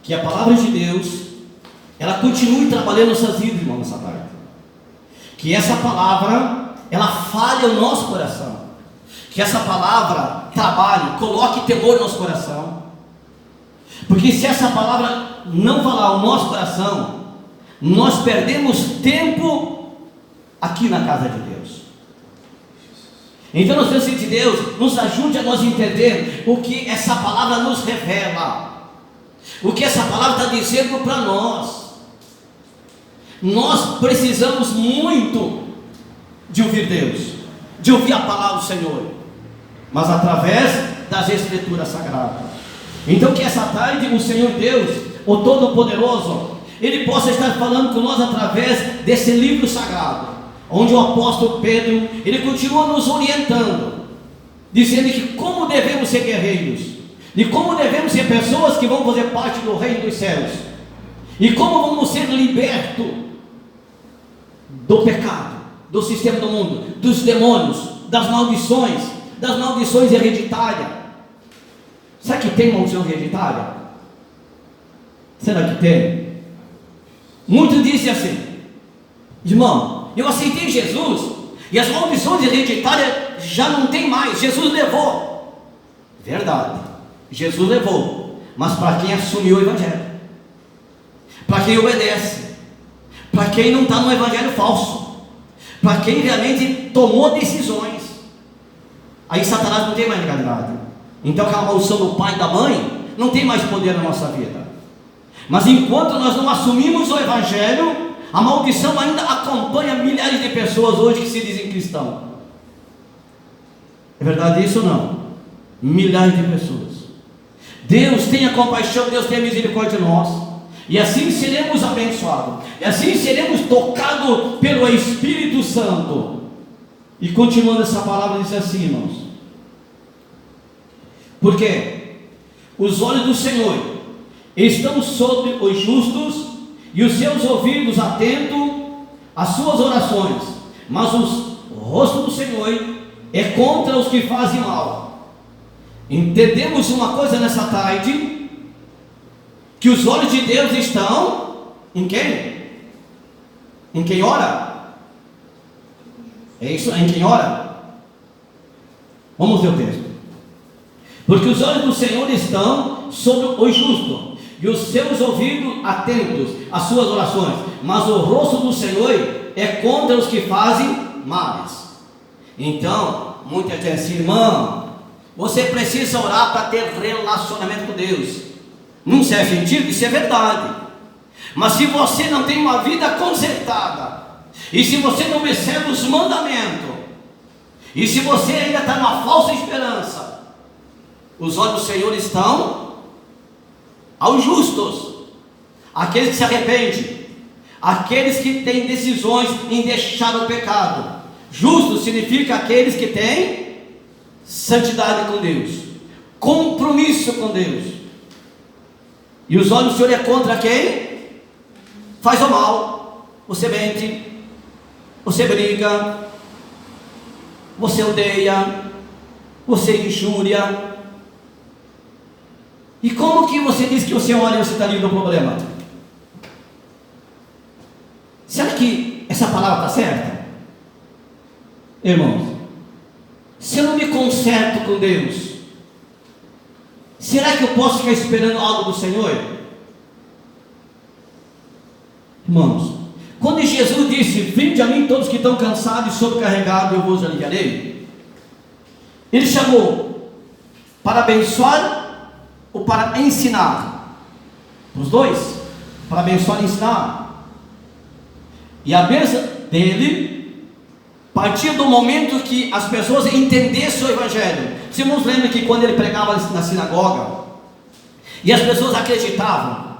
que a palavra de Deus, ela continue trabalhando nossas vidas, irmãos, nessa tarde. Que essa palavra, ela fale o nosso coração. Que essa palavra trabalhe, coloque temor no nosso coração. Porque se essa palavra não falar o nosso coração, nós perdemos tempo aqui na casa de Deus. Então nós precisamos de Deus, nos ajude a nós entender o que essa palavra nos revela, o que essa palavra está dizendo para nós. Nós precisamos muito de ouvir Deus, de ouvir a palavra do Senhor, mas através das Escrituras Sagradas. Então que essa tarde o Senhor Deus, o Todo-Poderoso, Ele possa estar falando com nós através desse livro sagrado, onde o apóstolo Pedro, ele continua nos orientando, dizendo que como devemos ser guerreiros, e como devemos ser pessoas que vão fazer parte do reino dos céus, e como vamos ser libertos do pecado, do sistema do mundo, dos demônios, das maldições hereditárias. Será que tem maldição hereditária? Será que tem? Muitos dizem assim: irmão, eu aceitei Jesus e as maldições hereditárias já não tem mais, Jesus levou. Verdade, Jesus levou, mas para quem assumiu o Evangelho, para quem obedece, para quem não está no Evangelho falso, para quem realmente tomou decisões, aí Satanás não tem mais legalidade. Então aquela maldição do pai e da mãe não tem mais poder na nossa vida. Mas enquanto nós não assumimos o Evangelho, a maldição ainda acompanha milhares de pessoas hoje que se dizem cristãos. É verdade isso ou não? Milhares de pessoas. Deus tenha compaixão, Deus tenha misericórdia de nós, e assim seremos abençoados, e assim seremos tocados pelo Espírito Santo. E continuando essa palavra, diz assim, irmãos: porque os olhos do Senhor estão sobre os justos, e os seus ouvidos atentos às suas orações, mas o rosto do Senhor é contra os que fazem mal. Entendemos uma coisa nessa tarde, que os olhos de Deus estão em quem? Em quem ora? É isso? Em quem ora? Vamos ver o texto. Porque os olhos do Senhor estão sobre o justo, e os seus ouvidos atentos às suas orações, mas o rosto do Senhor é contra os que fazem males. Então, muita gente diz: irmão, você precisa orar para ter relacionamento com Deus. Num certo sentido, isso é verdade. Mas se você não tem uma vida consertada, e se você não observa os mandamentos, e se você ainda está numa falsa esperança, os olhos do Senhor estão aos justos, aqueles que se arrependem, aqueles que têm decisões em deixar o pecado. Justo significa aqueles que têm santidade com Deus, compromisso com Deus. E os olhos do Senhor é contra quem faz o mal. Você mente, você briga, você odeia, você injúria. E como que você diz que você olha e você está livre do problema? Será que essa palavra está certa? Irmãos, se eu não me conserto com Deus, será que eu posso ficar esperando algo do Senhor? Irmãos, quando Jesus disse: vinde a mim todos que estão cansados e sobrecarregados, eu vos aliviarei, Ele chamou para abençoar ou para ensinar? Os dois, para abençoar e ensinar. E a bênção dele partia do momento que as pessoas entendessem o Evangelho. Você não lembra que quando ele pregava na sinagoga, e as pessoas acreditavam,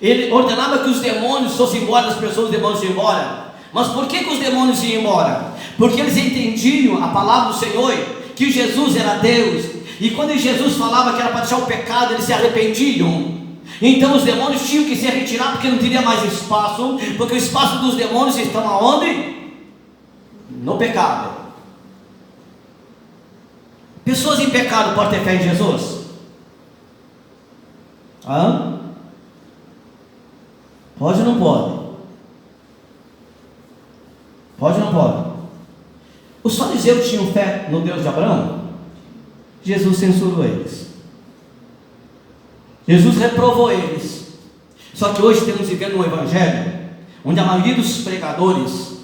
ele ordenava que os demônios fossem embora das pessoas, os demônios iam embora. Mas por que os demônios iam embora? Porque eles entendiam a palavra do Senhor, que Jesus era Deus, e quando Jesus falava que era para deixar o pecado, eles se arrependiam. Então os demônios tinham que se retirar, porque não teria mais espaço, porque o espaço dos demônios estão aonde? No pecado. Pessoas em pecado podem ter fé em Jesus? Pode ou não pode? Pode ou não pode? Os fariseus tinham fé no Deus de Abraão? Jesus censurou eles. Jesus reprovou eles. Só que hoje temos vivendo um evangelho onde a maioria dos pregadores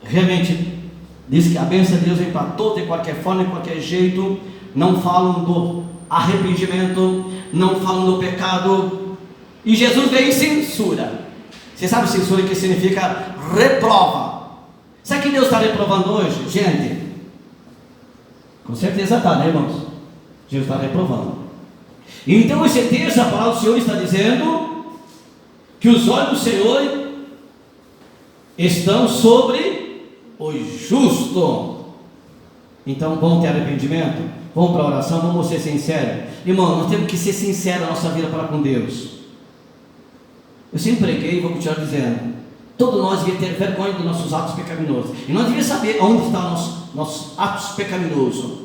realmente diz que a bênção de Deus vem para todo, de qualquer forma, de qualquer jeito. Não falam do arrependimento, não falam do pecado. E Jesus veio e censura. Você sabe censura que significa reprova. Sabe que Deus está reprovando hoje? Gente, com certeza está, né, irmãos? Deus está reprovando. Então esse texto, a palavra do Senhor está dizendo que os olhos do Senhor estão sobre o justo. Então vamos ter arrependimento, vamos para a oração, vamos ser sinceros. Irmão, nós temos que ser sinceros na nossa vida para com Deus. Eu sempre preguei e vou continuar dizendo, todos nós devemos ter vergonha dos nossos atos pecaminosos, e nós devemos saber onde estão nossos atos pecaminosos,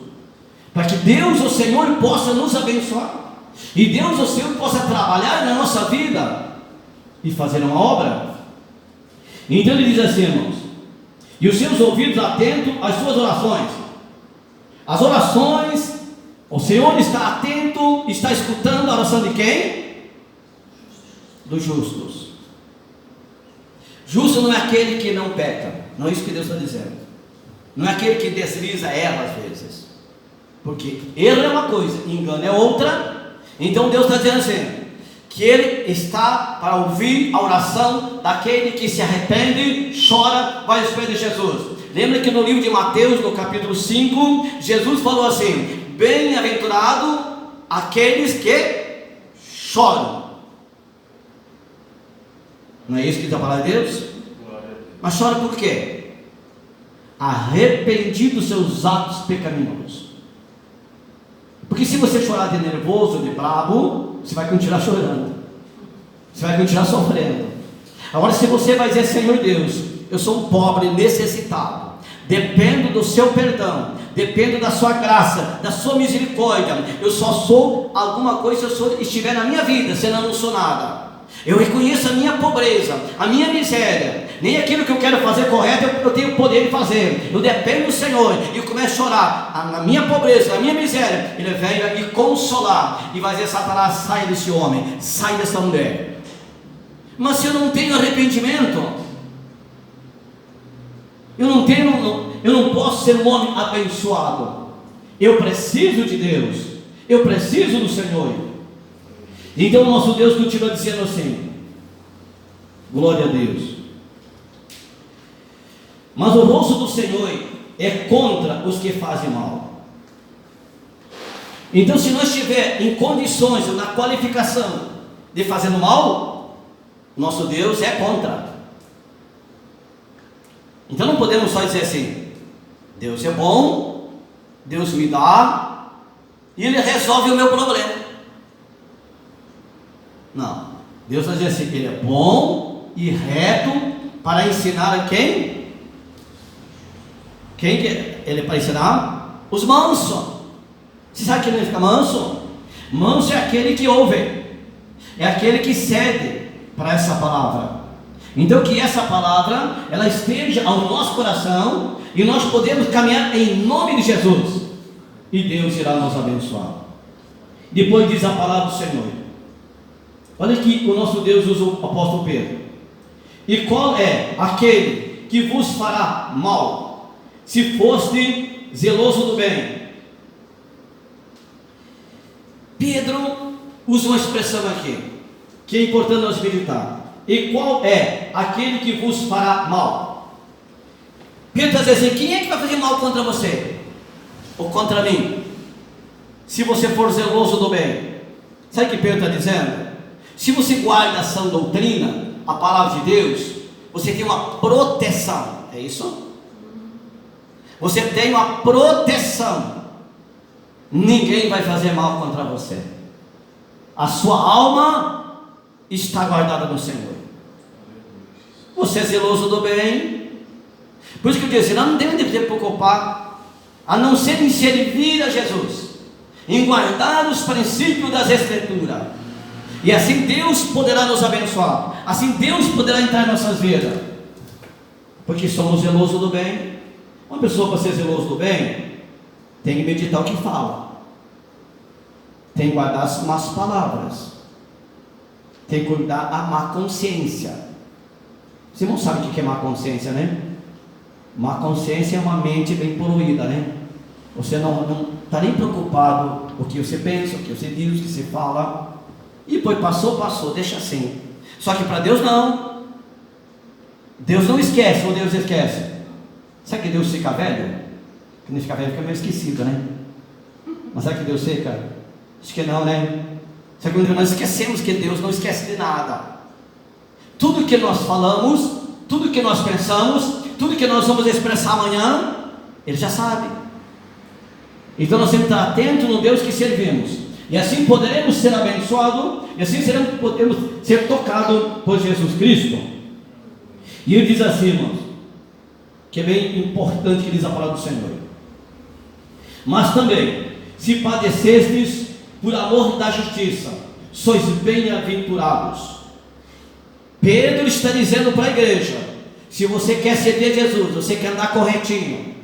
para que Deus, o Senhor, possa nos abençoar, e Deus, o Senhor, possa trabalhar na nossa vida e fazer uma obra. Então ele diz assim, irmãos, e os seus ouvidos atentos às suas orações. As orações, o Senhor está atento, está escutando a oração de quem? Dos justos. Justo não é aquele que não peca, não é isso que Deus está dizendo. Não é aquele que desliza erra às vezes, porque erro é uma coisa, engano é outra. Então Deus está dizendo assim, que Ele está para ouvir a oração daquele que se arrepende, chora, vai aos pés de Jesus. Lembra que no livro de Mateus, no capítulo 5, Jesus falou assim: bem-aventurado aqueles que choram. Não é isso que diz a palavra de Deus? Mas chora por quê? Arrependido dos seus atos pecaminosos. Porque se você chorar de nervoso, de bravo, você vai continuar chorando, você vai continuar sofrendo. Agora, se você vai dizer: Senhor Deus, eu sou um pobre, necessitado, dependo do seu perdão, dependo da sua graça, da sua misericórdia, eu só sou alguma coisa se eu estiver na minha vida, senão eu não sou nada. Eu reconheço a minha pobreza, a minha miséria, nem aquilo que eu quero fazer correto eu tenho poder de fazer. Eu dependo do Senhor e eu começo a chorar na minha pobreza, na minha miséria. Ele vem me consolar e vai dizer: Satanás, sai desse homem, sai dessa mulher. Mas se eu não tenho arrependimento, eu não posso ser um homem abençoado. Eu preciso de Deus, eu preciso do Senhor. Então o nosso Deus continua dizendo assim: glória a Deus. Mas o rosto do Senhor é contra os que fazem mal. Então, se nós estivermos em condições, na qualificação de fazendo mal, nosso Deus é contra. Então não podemos só dizer assim: Deus é bom, Deus me dá e Ele resolve o meu problema. Não, Deus está dizendo assim: Ele é bom e reto para ensinar a quem? Quem que Ele é para ensinar? Os mansos. Você sabe que Ele fica manso? Manso é aquele que ouve, é aquele que cede para essa palavra. Então que essa palavra ela esteja ao nosso coração e nós podemos caminhar em nome de Jesus, e Deus irá nos abençoar. Depois diz a palavra do Senhor. Olha aqui, o nosso Deus usa o apóstolo Pedro: e qual é aquele que vos fará mal, se foste zeloso do bem? Pedro usa uma expressão aqui que é importante nós meditar. E qual é aquele que vos fará mal? Pedro está dizendo: quem é que vai fazer mal contra você? Ou contra mim? Se você for zeloso do bem. Sabe o que Pedro está dizendo? Se você guarda a sã doutrina, a palavra de Deus, você tem uma proteção. É isso? Você tem uma proteção. Ninguém vai fazer mal contra você. A sua alma está guardada no Senhor. Você é zeloso do bem. Por isso que eu disse: não deve se preocupar, a não ser em servir a Jesus, em guardar os princípios das Escrituras, e assim Deus poderá nos abençoar. assim Deus poderá entrar em nossas vidas, porque somos zelosos do bem. Uma pessoa, para ser zeloso do bem, tem que meditar o que fala, tem que guardar as más palavras, tem que cuidar a má consciência. Você não sabe o que é má consciência, né? Má consciência é uma mente bem poluída, né? Você não está nem preocupado com o que você pensa, o que você diz, o que você fala, e depois passou, deixa assim. Só que para Deus não. Deus não esquece, ou Deus esquece? Sabe que Deus fica velho? Quando fica velho fica meio esquecido, né? Mas sabe que Deus fica? Acho que não, né? Só que nós esquecemos que Deus não esquece de nada. Tudo que nós falamos, tudo que nós pensamos, tudo que nós vamos expressar amanhã, Ele já sabe. Então nós temos que estar atentos no Deus que servimos, e assim poderemos ser abençoados, e assim podemos ser tocados por Jesus Cristo. E ele diz assim, irmãos, que é bem importante que diz a palavra do Senhor: mas também, se padecestes por amor da justiça, sois bem-aventurados. Pedro está dizendo para a igreja: se você quer servir Jesus, você quer andar corretinho,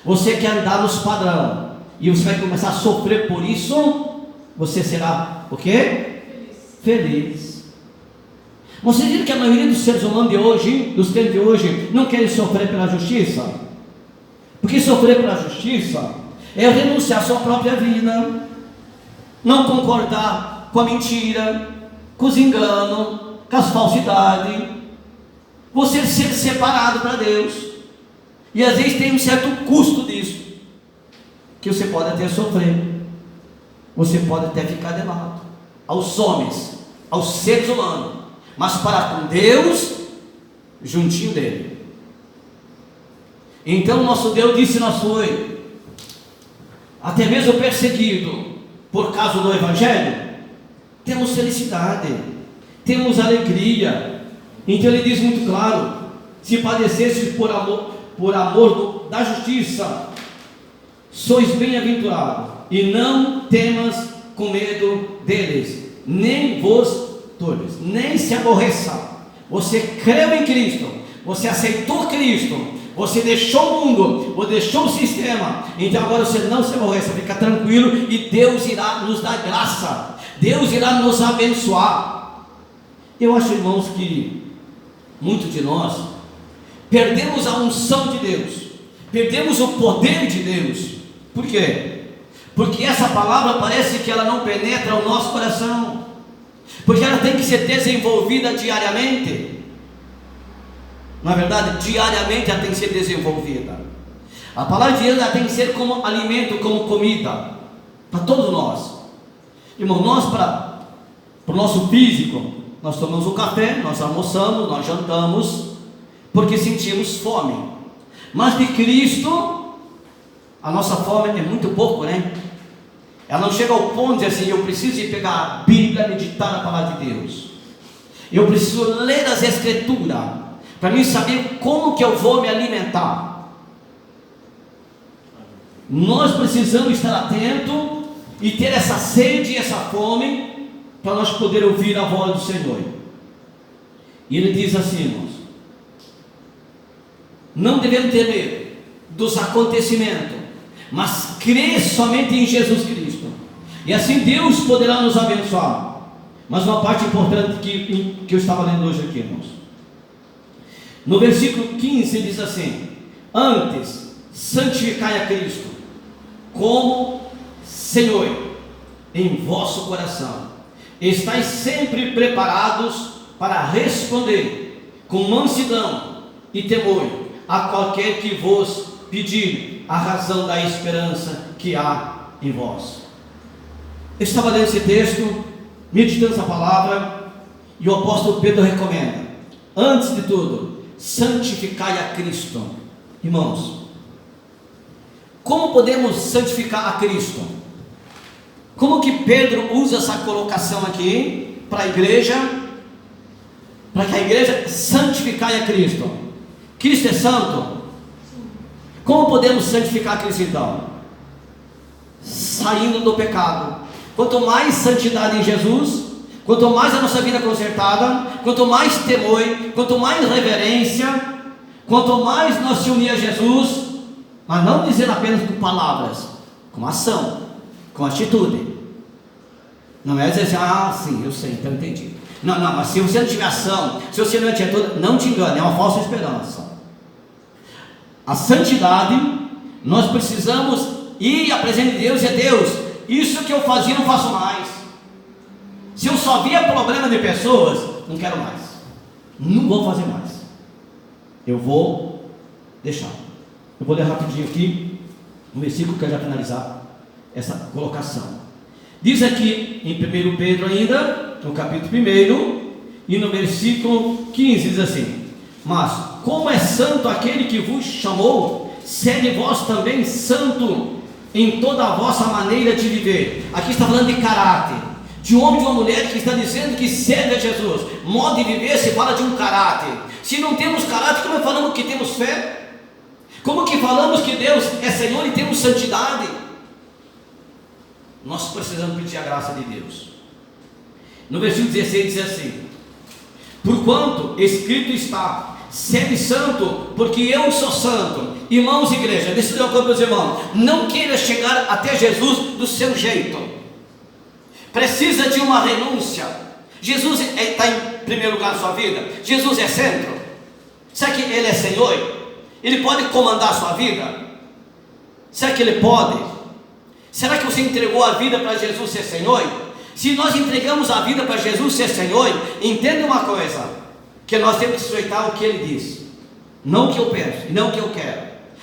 você quer andar nos padrões, e você vai começar a sofrer por isso, você será o quê? Feliz. Você viu que a maioria dos seres humanos de hoje, dos tempos de hoje, não querem sofrer pela justiça? Porque sofrer pela justiça é renunciar à sua própria vida, não concordar com a mentira, com os enganos, com as falsidades, você ser separado para Deus, e às vezes tem um certo custo disso, que você pode até sofrer, você pode até ficar de lado, aos homens, aos seres humanos, mas para com Deus, juntinho dele. Então nosso Deus disse: nós foi até mesmo perseguido por causa do Evangelho, temos felicidade, temos alegria. Então ele diz muito claro: se padecesses por amor da justiça, sois bem-aventurados, e não temas com medo deles, nem vos turbes, nem se aborreça. Você creu em Cristo, você aceitou Cristo, você deixou o mundo, você deixou o sistema, então agora você não se aborreça, fica tranquilo, e Deus irá nos dar graça, Deus irá nos abençoar. Eu acho, irmãos, que muitos de nós perdemos a unção de Deus, perdemos o poder de Deus. Por quê? Porque essa palavra parece que ela não penetra o nosso coração, porque ela tem que ser desenvolvida diariamente. Na verdade, diariamente ela tem que ser desenvolvida. A palavra de Deus ela tem que ser como alimento, como comida para todos nós. Irmão, nós para o nosso físico, nós tomamos um café, nós almoçamos, nós jantamos, porque sentimos fome. Mas de Cristo, a nossa fome é muito pouco, né? Ela não chega ao ponto de dizer assim: eu preciso ir pegar a Bíblia, meditar na palavra de Deus, eu preciso ler as Escrituras, para mim saber como que eu vou me alimentar. Nós precisamos estar atentos e ter essa sede e essa fome, para nós poder ouvir a voz do Senhor. E ele diz assim, irmãos: não devemos ter medo dos acontecimentos, mas crer somente em Jesus Cristo, e assim Deus poderá nos abençoar. Mas uma parte importante que eu estava lendo hoje aqui, irmãos, no versículo 15 diz assim: antes santificai a Cristo como Senhor em vosso coração, estáis sempre preparados para responder com mansidão e temor a qualquer que vos pedir a razão da esperança que há em vós. Eu estava lendo esse texto, meditando essa palavra, e o apóstolo Pedro recomenda: antes de tudo, santificai a Cristo. Irmãos, como podemos santificar a Cristo? Como que Pedro usa essa colocação aqui para a igreja, para que a igreja santificai a Cristo? Cristo é santo? Como podemos santificar a Cristo então? Saindo do pecado. Quanto mais santidade em Jesus, Quanto mais a nossa vida é consertada, quanto mais temor, quanto mais reverência, quanto mais nós se unir a Jesus, mas não dizer apenas com palavras, com ação, com atitude. Não é dizer assim, ah, sim, eu sei, então entendi. Não, mas se você não tiver ação, se você não tiver atitude, não te engane, é uma falsa esperança. A santidade, nós precisamos ir à presença de Deus e é Deus, isso que eu fazia não faço mais. Se eu só via problema de pessoas, não quero mais, não vou fazer mais, eu vou deixar. Eu vou ler rapidinho aqui um versículo que eu já finalizar essa colocação. Diz aqui em 1 Pedro ainda, no capítulo 1 e no versículo 15, diz assim: mas como é santo aquele que vos chamou, sede vós também santo em toda a vossa maneira de viver. Aqui está falando de caráter, de um homem e de uma mulher que está dizendo que serve a Jesus. Modo de viver se fala de um caráter. Se não temos caráter, como falamos que temos fé? Como que falamos que Deus é Senhor e temos santidade? Nós precisamos pedir a graça de Deus. No versículo 16 diz assim: porquanto escrito está, sede santo, porque eu sou santo. Irmãos, igreja, deixa eu dizer uma coisa para os irmãos: não queira chegar até Jesus do seu jeito. Precisa de uma renúncia. Jesus está em primeiro lugar na sua vida. Jesus é centro. Será que Ele é Senhor? Ele pode comandar a sua vida? Será que Ele pode? Será que você entregou a vida para Jesus ser Senhor? Se nós entregamos a vida para Jesus ser Senhor, entenda uma coisa, que nós temos que sujeitar o que Ele diz, não o que eu penso, não o que eu quero.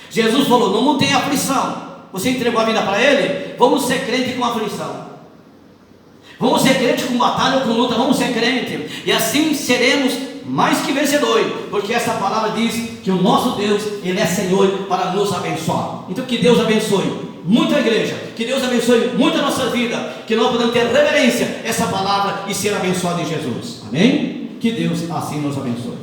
Jesus falou, no mundo tem aflição. Você entregou a vida para Ele? Vamos ser crente com aflição, vamos ser crente com batalha, com luta, vamos ser crente, e assim seremos mais que vencedores, porque essa palavra diz que o nosso Deus, Ele é Senhor para nos abençoar. Então que Deus abençoe muito a igreja, que Deus abençoe muito a nossa vida, que nós podemos ter reverência a essa palavra e ser abençoado em Jesus, amém? Que Deus assim nos abençoe.